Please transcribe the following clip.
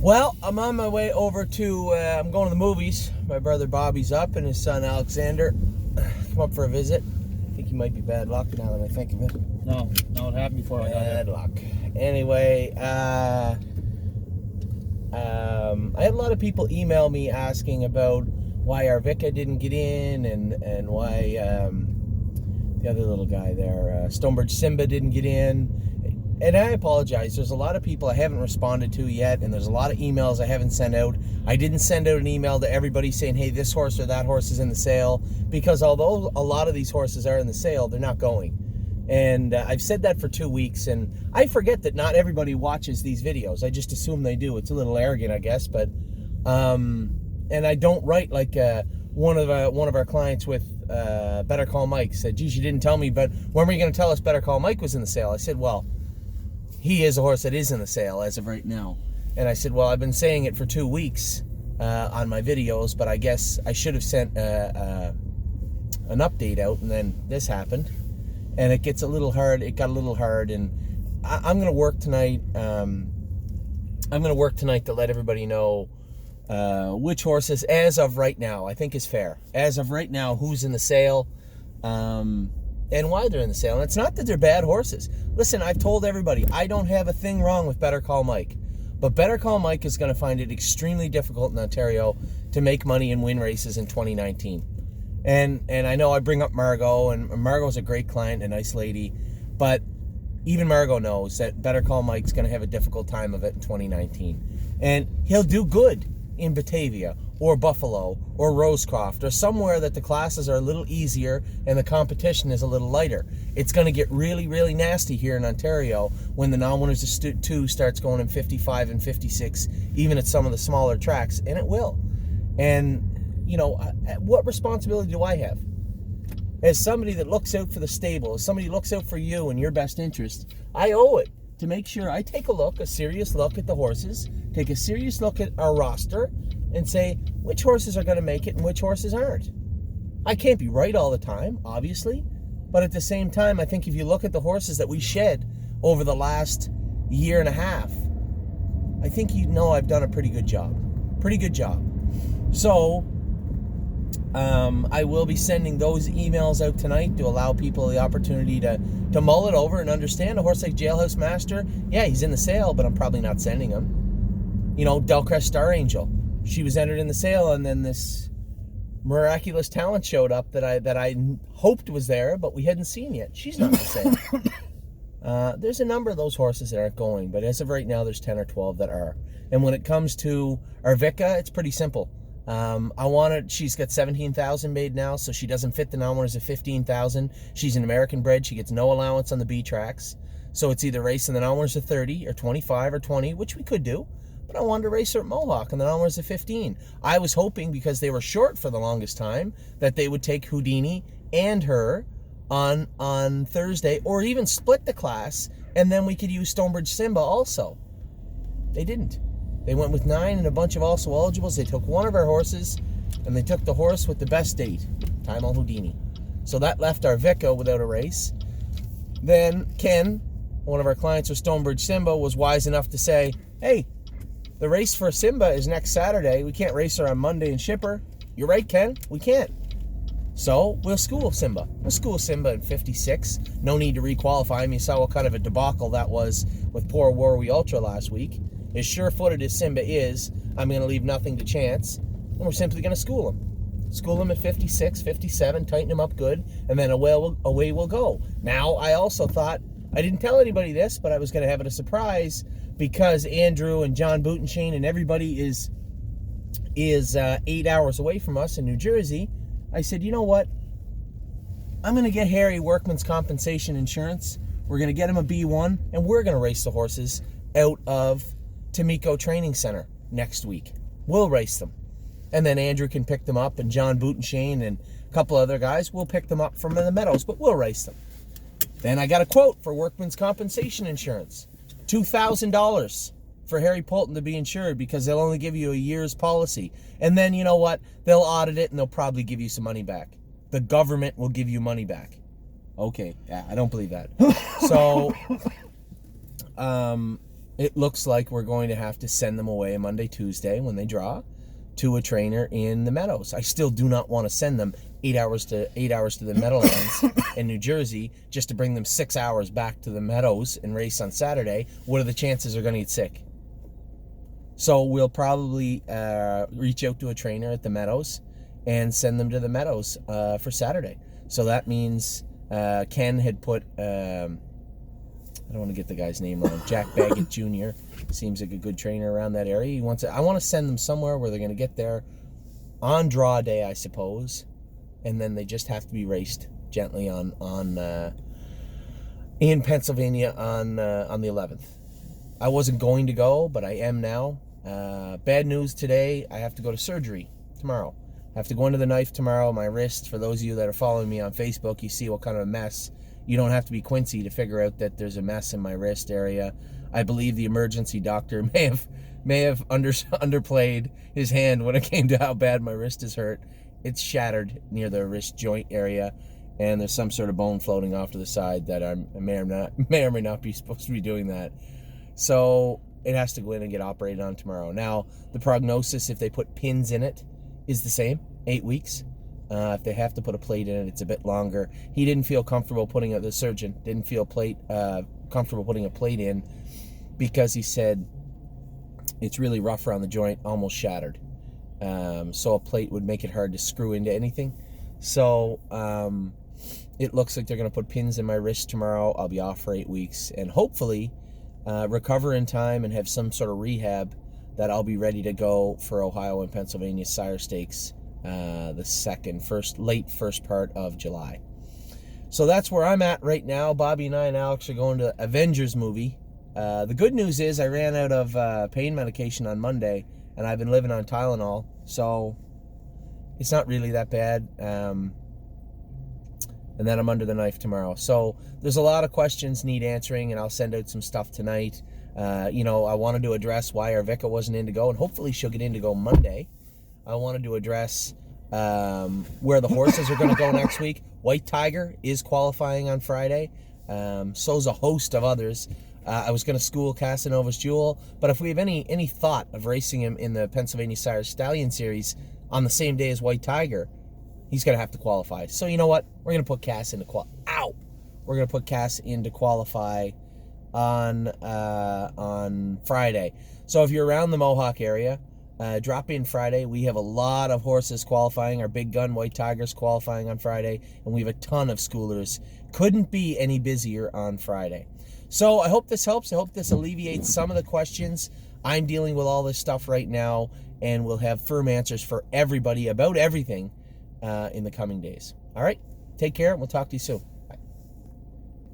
Well, I'm on my way over to, I'm going to the movies. My brother Bobby's up and his son Alexander come up for a visit. I think he might be bad luck now that I think of it. No, it happened before I got here. Bad luck. Anyway, I had a lot of people email me asking about why Arvika didn't get in and why the other little guy there, Stonebridge Simba, didn't get in. And I apologize. There's a lot of people I haven't responded to yet, and there's a lot of emails I haven't sent out. I didn't send out an email to everybody saying, hey, this horse or that horse is in the sale, because although a lot of these horses are in the sale, they're not going. And I've said that for 2 weeks, and I forget that not everybody watches these videos. I just assume they do. It's a little arrogant, I guess, but and I don't write like one of our clients with Better Call Mike said, geez, you didn't tell me, but when were you going to tell us Better Call Mike was in the sale? I said, well, he is a horse that is in the sale as of right now. And I said, well, I've been saying it for 2 weeks on my videos, but I guess I should have sent an update out, and then this happened. And it gets a little hard. It got a little hard, and I'm going to work tonight. I'm going to work tonight to let everybody know which horses, as of right now, I think is fair. As of right now, who's in the sale, and why they're in the sale. And it's not that they're bad horses. Listen, I've told everybody, I don't have a thing wrong with Better Call Mike. But Better Call Mike is going to find it extremely difficult in Ontario to make money and win races in 2019. And I know I bring up Margot, and Margot's a great client, a nice lady. But even Margot knows that Better Call Mike's going to have a difficult time of it in 2019. And he'll do good in Batavia or Buffalo or Rosecroft or somewhere that the classes are a little easier and the competition is a little lighter. It's going to get really, really nasty here in Ontario when the non-winners of 2 starts going in 55 and 56, even at some of the smaller tracks, and it will. And, you know, what responsibility do I have? As somebody that looks out for the stable, as somebody who looks out for you and your best interest, I owe it to make sure I take a serious look at the horses, take a serious look at our roster, and say which horses are going to make it and which horses aren't. I can't be right all the time, obviously, but at the same time, I think if you look at the horses that we shed over the last year and a half, I think you know I've done a pretty good job. Pretty good job. So, I will be sending those emails out tonight to allow people the opportunity to mull it over and understand. A horse like Jailhouse Master, yeah, he's in the sale, but I'm probably not sending him. You know, Delcrest Star Angel, she was entered in the sale, and then this miraculous talent showed up that I hoped was there, but we hadn't seen yet. She's not in the sale. There's a number of those horses that aren't going, but as of right now, there's 10 or 12 that are. And when it comes to Arvika, it's pretty simple. She's got 17,000 made now, so she doesn't fit the non-winners of 15,000. She's an American bred. She gets no allowance on the B tracks. So it's either racing the non-winners of 30 or 25 or 20, which we could do. But I wanted to race her at Mohawk and the non-winners of 15. I was hoping, because they were short for the longest time, that they would take Houdini and her on Thursday, or even split the class, and then we could use Stonebridge Simba also. They didn't. They went with 9 and a bunch of also eligibles. They took one of our horses, and they took the horse with the best date, Time on Houdini. So that left Arvika without a race. Then Ken, one of our clients with Stonebridge Simba, was wise enough to say, hey, the race for Simba is next Saturday. We can't race her on Monday and ship her. You're right, Ken. We can't. So we'll school Simba. We'll school Simba in 56. No need to requalify him. You saw what kind of a debacle that was with poor Warwi Ultra last week. As sure-footed as Simba is, I'm going to leave nothing to chance, and we're simply going to school him. School him at 56, 57, tighten him up good, and then away we'll go. Now, I also thought, I didn't tell anybody this, but I was going to have it a surprise, because Andrew and John Bootenshane and everybody is 8 hours away from us in New Jersey. I said, you know what? I'm going to get Harry workman's compensation insurance. We're going to get him a B1, and we're going to race the horses out of Tamiko Training Center next week. We'll race them. And then Andrew can pick them up, and John Bootenshane and a couple other guys will pick them up from the Meadows, but we'll race them. Then I got a quote for workman's compensation insurance. $2,000 for Harry Polton to be insured, because they'll only give you a year's policy. And then, you know what? They'll audit it, and they'll probably give you some money back. The government will give you money back. Okay, yeah, I don't believe that. So, it looks like we're going to have to send them away Monday, Tuesday when they draw to a trainer in the Meadows. I still do not want to send them 8 hours to the Meadowlands in New Jersey just to bring them 6 hours back to the Meadows and race on Saturday. What are the chances they're going to get sick? So we'll probably reach out to a trainer at the Meadows and send them to the Meadows for Saturday. So that means Ken had put, I don't want to get the guy's name wrong, Jack Baggett Jr. seems like a good trainer around that area. I want to send them somewhere where they're going to get there on draw day, I suppose, and then they just have to be raced gently in Pennsylvania on the 11th. I wasn't going to go, but I am now. Bad news today, I have to go to surgery tomorrow. I have to go into the knife tomorrow. My wrist, for those of you that are following me on Facebook, you see what kind of a mess. You don't have to be Quincy to figure out that there's a mess in my wrist area. I believe the emergency doctor may have underplayed his hand when it came to how bad my wrist is hurt. It's shattered near the wrist joint area, and there's some sort of bone floating off to the side that I may or may not be supposed to be doing that. So it has to go in and get operated on tomorrow. Now, the prognosis, if they put pins in it, is the same, 8 weeks. If they have to put a plate in it, it's a bit longer. He didn't feel comfortable the surgeon didn't feel comfortable putting a plate in because he said it's really rough around the joint, almost shattered. So a plate would make it hard to screw into anything. So it looks like they're going to put pins in my wrist tomorrow. I'll be off for 8 weeks and hopefully recover in time and have some sort of rehab that I'll be ready to go for Ohio and Pennsylvania Sire Stakes the late first part of July. So that's where I'm at right now. Bobby and I and Alex are going to Avengers movie. The good news is I ran out of pain medication on Monday, and I've been living on Tylenol, so it's not really that bad. And then I'm under the knife tomorrow. So there's a lot of questions need answering, and I'll send out some stuff tonight. I wanted to address why Arvika wasn't in to go, and hopefully she'll get in to go Monday. I wanted to address where the horses are going to go next week. White Tiger is qualifying on Friday. So's a host of others. I was going to school Casanova's Jewel, but if we have any thought of racing him in the Pennsylvania Sire Stallion Series on the same day as White Tiger, he's going to have to qualify. So you know what? We're going to put Cass into We're going to put Cass in to qualify on Friday. So if you're around the Mohawk area, drop in Friday. We have a lot of horses qualifying. Our big gun White Tiger's qualifying on Friday, and we have a ton of schoolers. Couldn't be any busier on Friday. So I hope this helps. I hope this alleviates some of the questions. I'm dealing with all this stuff right now, and we'll have firm answers for everybody about everything in the coming days. All right, take care. We'll talk to you soon.